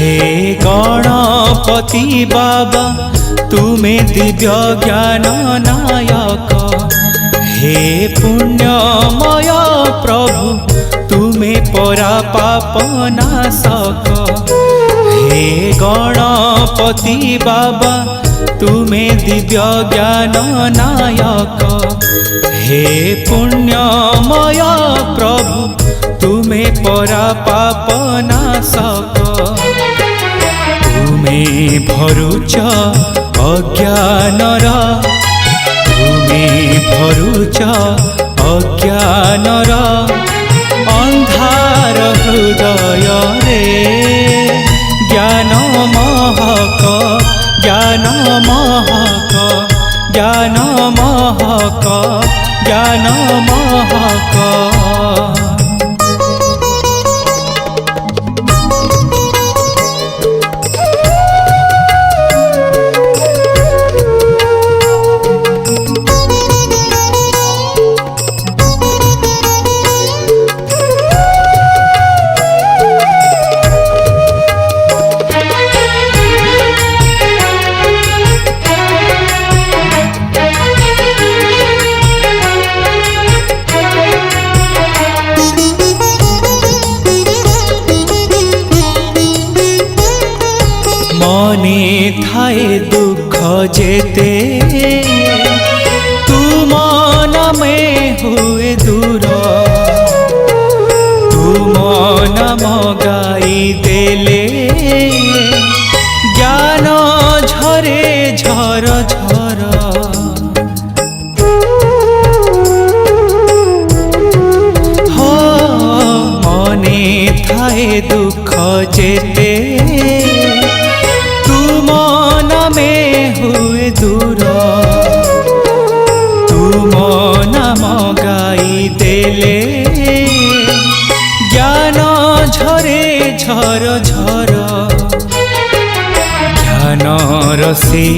हे गणपति बाबा तुमे दिव्य ज्ञान नायक, हे पुण्यमय प्रभु तुमे परा पाप नाशक। हे गणपति बाबा तुमे दिव्य ज्ञान नायक, हे पुण्यमय प्रभु तुमे परा पाप नाशक। तुमे भरुच अज्ञानर, तुमे भरुच अज्ञानर अंधार हृदय रे, ज्ञान महक ज्ञान महक ज्ञान महक ज्ञान महक। मने थाए दुख जेते तुम नामे हुए दूर, तुम नाम गाई देले ज्ञान झरे झर झर। हो मने थाए दुख जेते हुए दूर, तुम नाम गाई देले ज्ञान झरे झर झर। ज्ञान रसी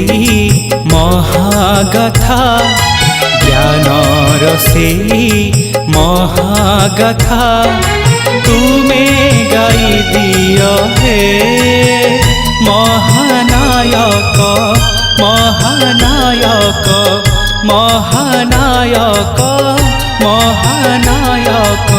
महागाथा, ज्ञान रसी महागाथा तुमे गाई दियो हे महानायक महानायक महानायक महानायक।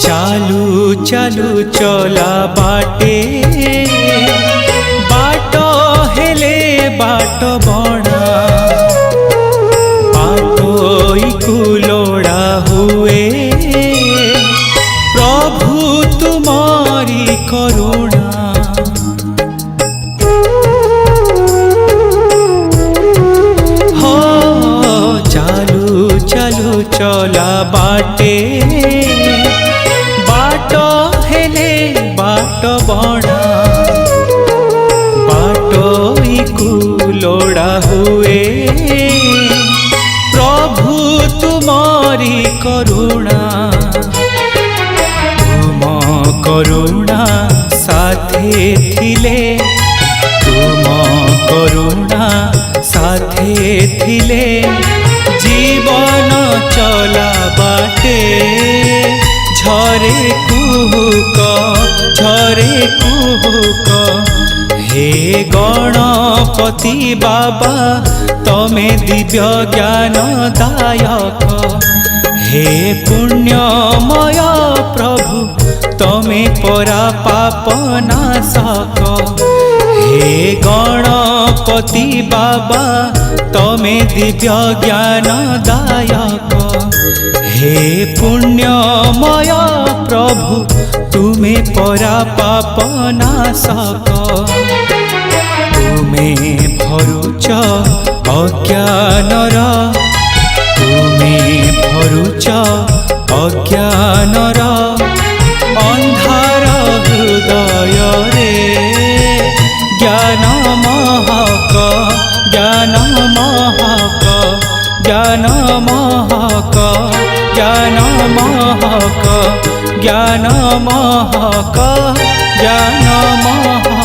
चालू चालू चला बाटे बाट हेले बाट बणा, पाटोई कुलोड़ा हुए प्रभु तुम्हारी करुणा। हो चालू चालू चला बाटे बाट हेले बाट बणा, बाटोई कुलोड़ा हुए प्रभु तुम्हारी करुणा। तुम करुणा साथे थिले, तुम करुणा साथे थिले जीवन चला बाटे झरे कुहुक झरे कुहुक। हे गणपति बाबा तमे दिव्य ज्ञान दायक, हे पुण्यमय प्रभु तमे परा पाप नाशक। हे गणपति बाबा तमे दिव्य ज्ञान दायक, हे पुण्यमय प्रभु तुमे परा पाप नाशक। तुमे भरुच अज्ञानर, तुमे भरुच अज्ञानर अंधार हृदय रे ज्ञान महक ज्ञान महक ज्ञान महक ज्ञान महक ज्ञान महक ज्ञान महक।